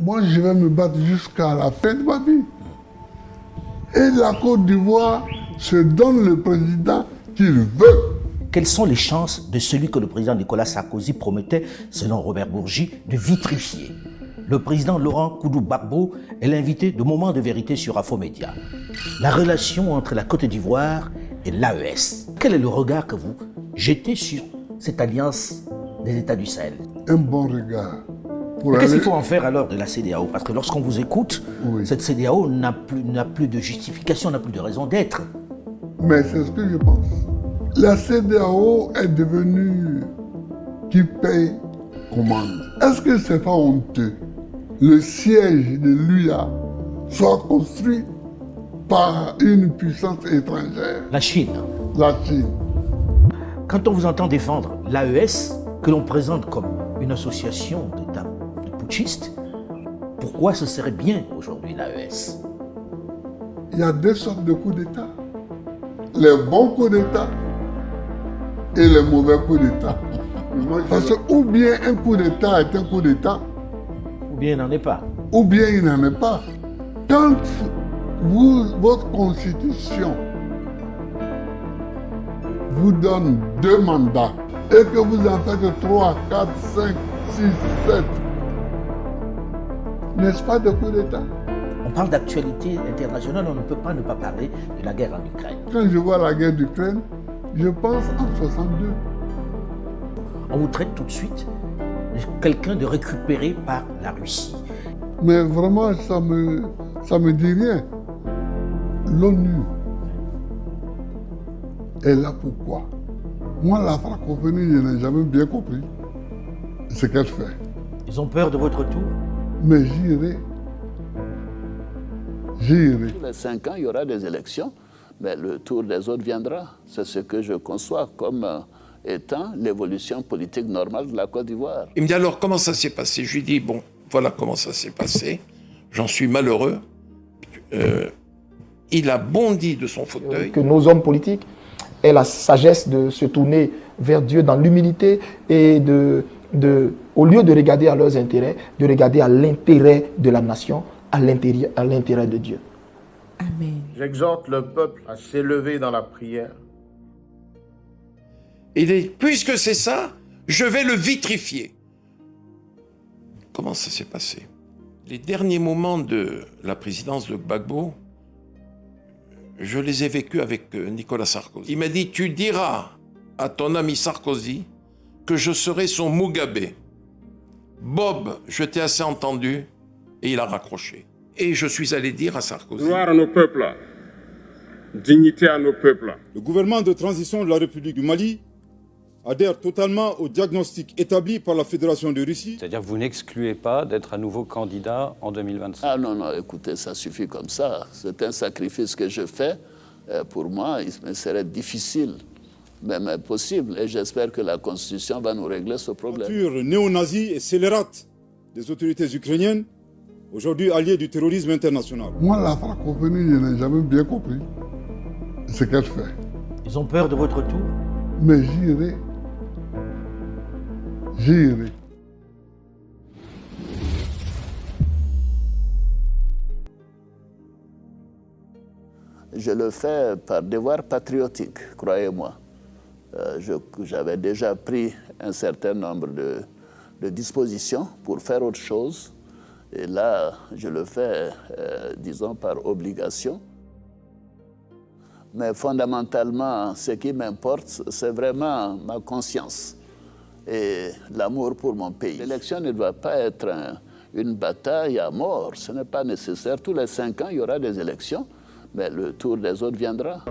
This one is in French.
Moi, je vais me battre jusqu'à la fin de ma vie. Et la Côte d'Ivoire se donne le président qu'il veut. Quelles sont les chances de celui que le président Nicolas Sarkozy promettait, selon Robert Bourgi, de vitrifier? Le président Laurent Koudou-Gbagbo est l'invité de Moments de vérité sur Infomédia. La relation entre la Côte d'Ivoire et l'AES. Quel est le regard que vous jetez sur cette alliance des États du Sahel? Un bon regard. Qu'est-ce qu'il faut en faire alors de la CEDEAO? Parce que lorsqu'on vous écoute, oui, cette CEDEAO n'a plus de justification, n'a plus de raison d'être. Mais c'est ce que je pense. La CEDEAO est devenue qui paye commande. Est-ce que c'est pas honteux? Le siège de l'UA soit construit par une puissance étrangère. La Chine. La Chine. Quand on vous entend défendre l'AES, que l'on présente comme une association d'États putschistes, pourquoi ce serait bien aujourd'hui l'AES? Il y a deux sortes de coups d'État. Les bons coups d'État et les mauvais coups d'État. Parce que ou bien un coup d'État est un coup d'État, ou bien il n'en est pas. Ou bien il n'en est pas. Quand votre constitution vous donne 2 mandats et que vous en faites 3, 4, 5, 6, 7, n'est-ce pas de coup d'État? On parle d'actualité internationale, on ne peut pas ne pas parler de la guerre en Ukraine. Quand je vois la guerre d'Ukraine, je pense en 62. On vous traite tout de suite de quelqu'un de récupéré par la Russie. Mais vraiment, ça me dit rien. L'ONU est là pourquoi? Moi, la francophonie, je n'ai jamais bien compris ce qu'elle fait. Ils ont peur de votre tour? Mais j'irai. J'irai. Tous les 5 ans, il y aura des élections, mais le tour des autres viendra. C'est ce que je conçois comme étant l'évolution politique normale de la Côte d'Ivoire. Il me dit alors comment ça s'est passé? Je lui dis bon, voilà comment ça s'est passé. J'en suis malheureux. Il a bondi de son fauteuil. Que nos hommes politiques aient la sagesse de se tourner vers Dieu dans l'humilité et au lieu de regarder à leurs intérêts, de regarder à l'intérêt de la nation, à l'intérêt de Dieu. Amen. J'exhorte le peuple à s'élever dans la prière. Il dit, puisque c'est ça, je vais le vitrifier. Comment ça s'est passé? Les derniers moments de la présidence de Gbagbo, je les ai vécus avec Nicolas Sarkozy. Il m'a dit, tu diras à ton ami Sarkozy que je serai son Mugabe. Bob, je t'ai assez entendu, et il a raccroché. Et je suis allé dire à Sarkozy... Gloire à nos peuples, dignité à nos peuples. Le gouvernement de transition de la République du Mali adhère totalement au diagnostic établi par la Fédération de Russie. C'est-à-dire que vous n'excluez pas d'être à nouveau candidat en 2025? Ah non, non, écoutez, ça suffit comme ça. C'est un sacrifice que je fais. Pour moi, il me serait difficile, même impossible. Et j'espère que la Constitution va nous régler ce problème. La culture néo-nazie et scélérate des autorités ukrainiennes, aujourd'hui alliées du terrorisme international. Moi, la francophonie, je n'ai jamais bien compris ce qu'elle fait. Ils ont peur de votre tour? Mais j'irai. J'irai. Je le fais par devoir patriotique, croyez-moi. J'avais déjà pris un certain nombre de dispositions pour faire autre chose. Et là, je le fais, disons, par obligation. Mais fondamentalement, ce qui m'importe, c'est vraiment ma conscience et l'amour pour mon pays. L'élection ne doit pas être une bataille à mort. Ce n'est pas nécessaire. Tous les 5 ans, il y aura des élections, mais le tour des autres viendra.